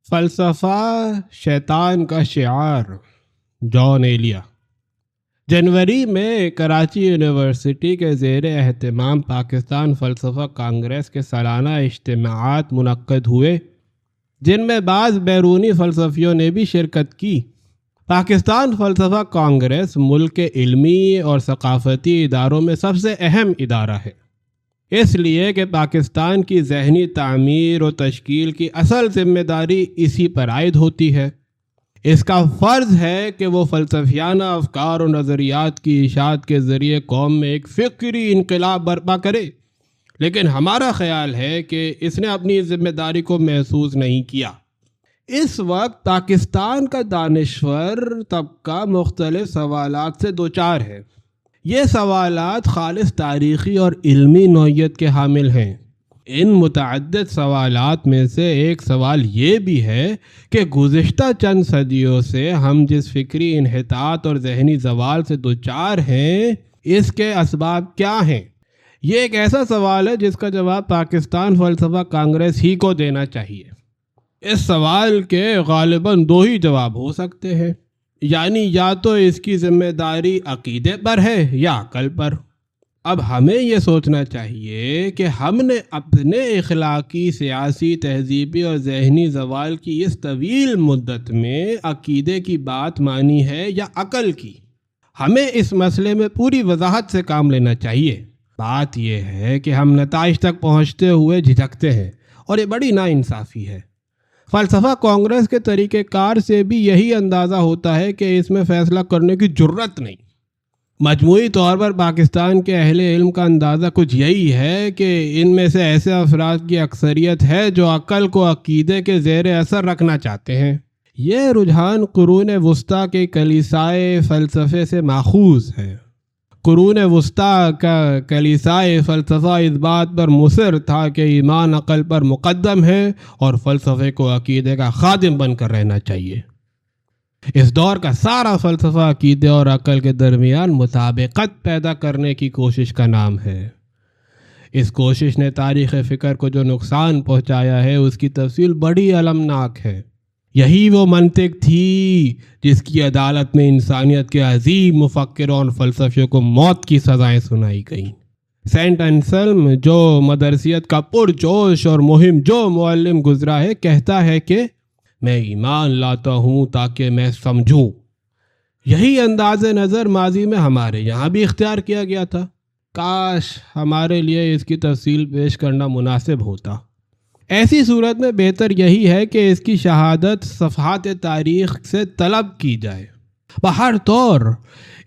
فلسفہ شیطان کا شعار، جان ایلیا۔ جنوری میں کراچی یونیورسٹی کے زیر اہتمام پاکستان فلسفہ کانگریس کے سالانہ اجتماعات منعقد ہوئے، جن میں بعض بیرونی فلسفیوں نے بھی شرکت کی۔ پاکستان فلسفہ کانگریس ملک کے علمی اور ثقافتی اداروں میں سب سے اہم ادارہ ہے، اس لیے کہ پاکستان کی ذہنی تعمیر و تشکیل کی اصل ذمہ داری اسی پر عائد ہوتی ہے۔ اس کا فرض ہے کہ وہ فلسفیانہ افکار و نظریات کی اشاعت کے ذریعے قوم میں ایک فکری انقلاب برپا کرے، لیکن ہمارا خیال ہے کہ اس نے اپنی ذمہ داری کو محسوس نہیں کیا۔ اس وقت پاکستان کا دانشور طبقہ مختلف سوالات سے دوچار ہے۔ یہ سوالات خالص تاریخی اور علمی نوعیت کے حامل ہیں۔ ان متعدد سوالات میں سے ایک سوال یہ بھی ہے کہ گزشتہ چند صدیوں سے ہم جس فکری انحطاط اور ذہنی زوال سے دوچار ہیں، اس کے اسباب کیا ہیں؟ یہ ایک ایسا سوال ہے جس کا جواب پاکستان فلسفہ کانگریس ہی کو دینا چاہیے۔ اس سوال کے غالباً دو ہی جواب ہو سکتے ہیں، یعنی یا تو اس کی ذمہ داری عقیدے پر ہے یا عقل پر۔ اب ہمیں یہ سوچنا چاہیے کہ ہم نے اپنے اخلاقی، سیاسی، تہذیبی اور ذہنی زوال کی اس طویل مدت میں عقیدے کی بات مانی ہے یا عقل کی۔ ہمیں اس مسئلے میں پوری وضاحت سے کام لینا چاہیے۔ بات یہ ہے کہ ہم نتائج تک پہنچتے ہوئے جھجکتے ہیں، اور یہ بڑی ناانصافی ہے۔ فلسفہ کانگریس کے طریقہ کار سے بھی یہی اندازہ ہوتا ہے کہ اس میں فیصلہ کرنے کی جرت نہیں۔ مجموعی طور پر پاکستان کے اہل علم کا اندازہ کچھ یہی ہے کہ ان میں سے ایسے افراد کی اکثریت ہے جو عقل کو عقیدے کے زیر اثر رکھنا چاہتے ہیں۔ یہ رجحان قرون وسطیٰ کے کلیسائے فلسفے سے ماخوذ ہے۔ قرون وسطیٰ کا کلیسائے فلسفہ اس بات پر مصر تھا کہ ایمان عقل پر مقدم ہے اور فلسفے کو عقیدے کا خادم بن کر رہنا چاہیے۔ اس دور کا سارا فلسفہ عقیدے اور عقل کے درمیان مطابقت پیدا کرنے کی کوشش کا نام ہے۔ اس کوشش نے تاریخ فکر کو جو نقصان پہنچایا ہے، اس کی تفصیل بڑی المناک ہے۔ یہی وہ منطق تھی جس کی عدالت میں انسانیت کے عظیم مفکروں اور فلسفیوں کو موت کی سزائیں سنائی گئیں۔ سینٹ انسلم، جو مدرسیت کا پرجوش اور مہم جو معلم گزرا ہے، کہتا ہے کہ میں ایمان لاتا ہوں تاکہ میں سمجھوں۔ یہی انداز نظر ماضی میں ہمارے یہاں بھی اختیار کیا گیا تھا۔ کاش ہمارے لیے اس کی تفصیل پیش کرنا مناسب ہوتا۔ ایسی صورت میں بہتر یہی ہے کہ اس کی شہادت صفحات تاریخ سے طلب کی جائے۔ بہر طور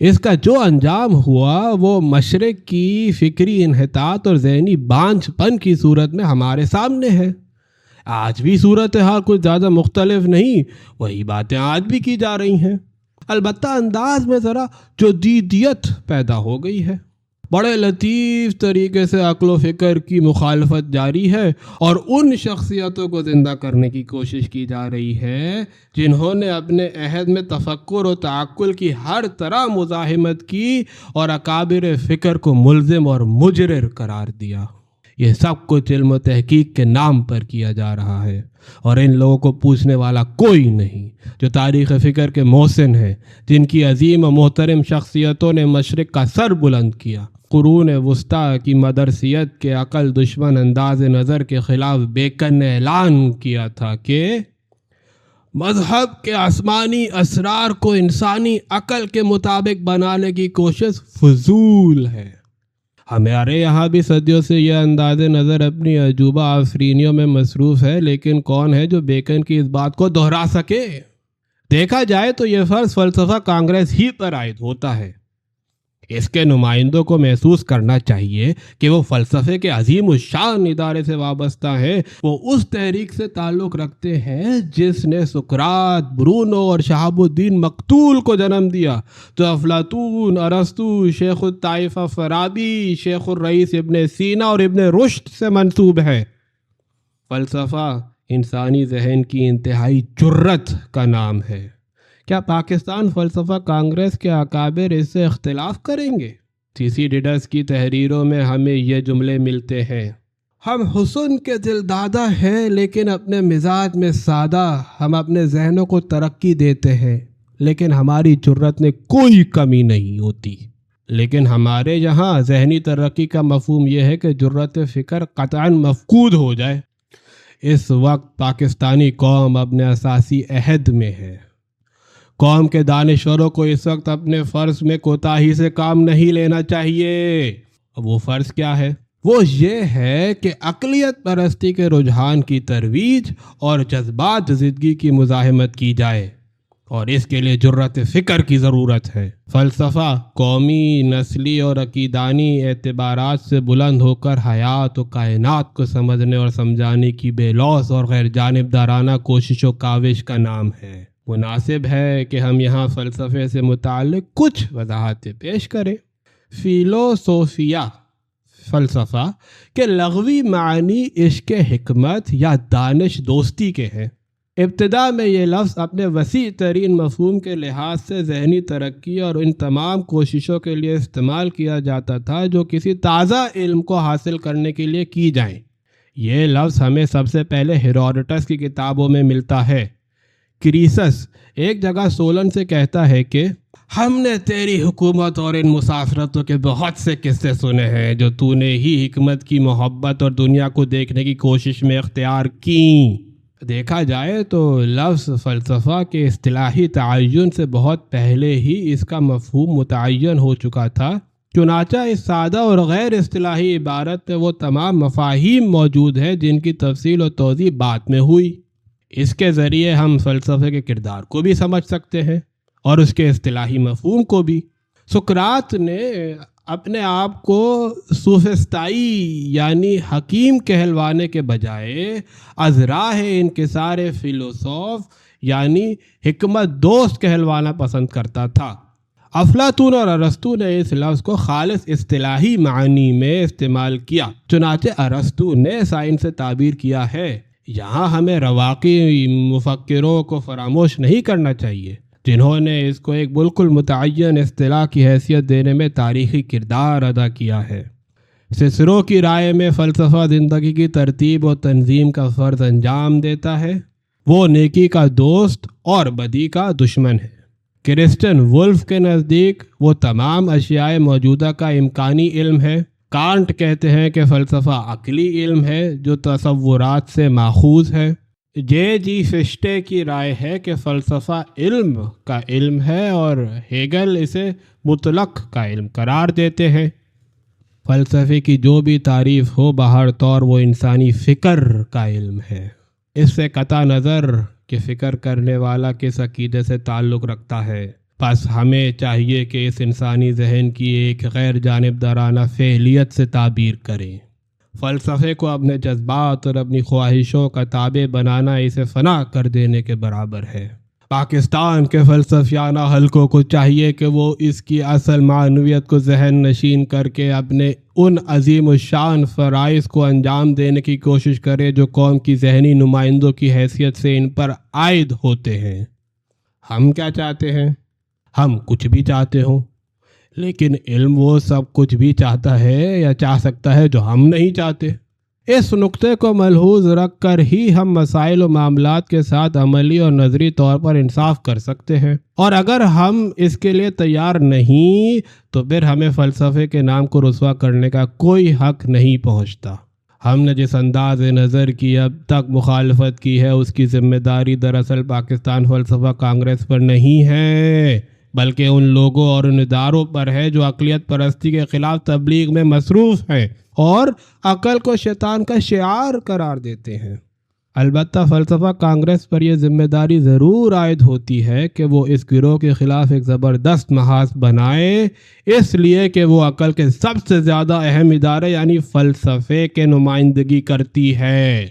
اس کا جو انجام ہوا وہ مشرق کی فکری انحطاط اور ذہنی بانجھ پن کی صورت میں ہمارے سامنے ہے۔ آج بھی صورتحال کچھ زیادہ مختلف نہیں، وہی باتیں آج بھی کی جا رہی ہیں، البتہ انداز میں ذرا جدیدیت پیدا ہو گئی ہے۔ بڑے لطیف طریقے سے عقل و فکر کی مخالفت جاری ہے اور ان شخصیتوں کو زندہ کرنے کی کوشش کی جا رہی ہے جنہوں نے اپنے عہد میں تفکر و تعقل کی ہر طرح مزاحمت کی اور اکابر فکر کو ملزم اور مجرر قرار دیا۔ یہ سب کچھ علم و تحقیق کے نام پر کیا جا رہا ہے، اور ان لوگوں کو پوچھنے والا کوئی نہیں جو تاریخ فکر کے محسن ہیں، جن کی عظیم و محترم شخصیتوں نے مشرق کا سر بلند کیا۔ قرون وسطیٰ کی مدرسیت کے عقل دشمن انداز نظر کے خلاف بیکن نے اعلان کیا تھا کہ مذہب کے آسمانی اسرار کو انسانی عقل کے مطابق بنانے کی کوشش فضول ہے۔ ہمارے یہاں بھی صدیوں سے یہ انداز نظر اپنی عجوبہ آفرینیوں میں مصروف ہے، لیکن کون ہے جو بیکن کی اس بات کو دہرا سکے؟ دیکھا جائے تو یہ فرض فلسفہ کانگریس ہی پر عائد ہوتا ہے۔ اس کے نمائندوں کو محسوس کرنا چاہیے کہ وہ فلسفے کے عظیم الشان ادارے سے وابستہ ہیں۔ وہ اس تحریک سے تعلق رکھتے ہیں جس نے سقراط، برونو اور شہاب الدین مقتول کو جنم دیا، جو افلاطون، ارسطو، شیخ الطائفہ فارابی، شیخ الرئیس ابن سینا اور ابن رشد سے منسوب ہے۔ فلسفہ انسانی ذہن کی انتہائی جرت کا نام ہے۔ کیا پاکستان فلسفہ کانگریس کے اکابر اس سے اختلاف کریں گے؟ تھیسیڈیڈس کی تحریروں میں ہمیں یہ جملے ملتے ہیں: ہم حسن کے دلدادہ ہیں لیکن اپنے مزاج میں سادہ، ہم اپنے ذہنوں کو ترقی دیتے ہیں لیکن ہماری جرت میں کوئی کمی نہیں ہوتی۔ لیکن ہمارے یہاں ذہنی ترقی کا مفہوم یہ ہے کہ جرت فکر قطعاً مفقود ہو جائے۔ اس وقت پاکستانی قوم اپنے اساسی عہد میں ہے۔ قوم کے دانشوروں کو اس وقت اپنے فرض میں کوتاہی سے کام نہیں لینا چاہیے۔ وہ فرض کیا ہے؟ وہ یہ ہے کہ عقلیت پرستی کے رجحان کی ترویج اور جذبات زدگی کی مزاحمت کی جائے، اور اس کے لیے جرت فکر کی ضرورت ہے۔ فلسفہ قومی، نسلی اور عقیدانی اعتبارات سے بلند ہو کر حیات و کائنات کو سمجھنے اور سمجھانے کی بے لوث اور غیر جانبدارانہ کوشش و کاوش کا نام ہے۔ مناسب ہے کہ ہم یہاں فلسفے سے متعلق کچھ وضاحتیں پیش کریں۔ فلوسوفیا، فلسفہ کے لغوی معنی عشق حکمت یا دانش دوستی کے ہیں۔ ابتدا میں یہ لفظ اپنے وسیع ترین مفہوم کے لحاظ سے ذہنی ترقی اور ان تمام کوششوں کے لیے استعمال کیا جاتا تھا جو کسی تازہ علم کو حاصل کرنے کے لیے کی جائیں۔ یہ لفظ ہمیں سب سے پہلے ہیروڈوٹس کی کتابوں میں ملتا ہے۔ کریسس ایک جگہ سولن سے کہتا ہے کہ ہم نے تیری حکومت اور ان مسافرتوں کے بہت سے قصے سنے ہیں جو تو نے ہی حکمت کی محبت اور دنیا کو دیکھنے کی کوشش میں اختیار کیں۔ دیکھا جائے تو لفظ فلسفہ کے اصطلاحی تعین سے بہت پہلے ہی اس کا مفہوم متعین ہو چکا تھا، چنانچہ اس سادہ اور غیر اصطلاحی عبارت میں وہ تمام مفاہیم موجود ہیں جن کی تفصیل و توضیح بعد میں ہوئی۔ اس کے ذریعے ہم فلسفے کے کردار کو بھی سمجھ سکتے ہیں اور اس کے اصطلاحی مفہوم کو بھی۔ سقراط نے اپنے آپ کو سوفسطائی یعنی حکیم کہلوانے کے بجائے از راہ انکسار فیلسوف یعنی حکمت دوست کہلوانا پسند کرتا تھا۔ افلاطون اور ارسطو نے اس لفظ کو خالص اصطلاحی معنی میں استعمال کیا، چنانچہ ارسطو نے سائنس سے تعبیر کیا ہے۔ یہاں ہمیں رواقی مفکروں کو فراموش نہیں کرنا چاہیے جنہوں نے اس کو ایک بالکل متعین اصطلاح کی حیثیت دینے میں تاریخی کردار ادا کیا ہے۔ سسرو کی رائے میں فلسفہ زندگی کی ترتیب و تنظیم کا فرض انجام دیتا ہے۔ وہ نیکی کا دوست اور بدی کا دشمن ہے۔ کرسٹن وولف کے نزدیک وہ تمام اشیاء موجودہ کا امکانی علم ہے۔ کانٹ کہتے ہیں کہ فلسفہ عقلی علم ہے جو تصورات سے ماخوذ ہے۔ جی فشٹے کی رائے ہے کہ فلسفہ علم کا علم ہے اور ہیگل اسے مطلق کا علم قرار دیتے ہیں۔ فلسفے کی جو بھی تعریف ہو بہر طور وہ انسانی فکر کا علم ہے۔ اس سے قطع نظر کہ فکر کرنے والا کس عقیدے سے تعلق رکھتا ہے، بس ہمیں چاہیے کہ اس انسانی ذہن کی ایک غیر جانبدارانہ فعلیت سے تعبیر کریں۔ فلسفے کو اپنے جذبات اور اپنی خواہشوں کا تابع بنانا اسے فنا کر دینے کے برابر ہے۔ پاکستان کے فلسفیانہ حلقوں کو چاہیے کہ وہ اس کی اصل معنویت کو ذہن نشین کر کے اپنے ان عظیم الشان فرائض کو انجام دینے کی کوشش کرے جو قوم کی ذہنی نمائندوں کی حیثیت سے ان پر عائد ہوتے ہیں۔ ہم کیا چاہتے ہیں؟ ہم کچھ بھی چاہتے ہوں، لیکن علم وہ سب کچھ بھی چاہتا ہے یا چاہ سکتا ہے جو ہم نہیں چاہتے۔ اس نقطے کو ملحوظ رکھ کر ہی ہم مسائل و معاملات کے ساتھ عملی اور نظری طور پر انصاف کر سکتے ہیں، اور اگر ہم اس کے لیے تیار نہیں تو پھر ہمیں فلسفے کے نام کو رسوا کرنے کا کوئی حق نہیں پہنچتا۔ ہم نے جس انداز نظر کی اب تک مخالفت کی ہے اس کی ذمہ داری دراصل پاکستان فلسفہ کانگریس پر نہیں ہے، بلکہ ان لوگوں اور ان اداروں پر ہے جو عقلیت پرستی کے خلاف تبلیغ میں مصروف ہیں اور عقل کو شیطان کا شعار قرار دیتے ہیں۔ البتہ فلسفہ کانگریس پر یہ ذمہ داری ضرور عائد ہوتی ہے کہ وہ اس گروہ کے خلاف ایک زبردست محاذ بنائے، اس لیے کہ وہ عقل کے سب سے زیادہ اہم ادارے یعنی فلسفے کے نمائندگی کرتی ہے۔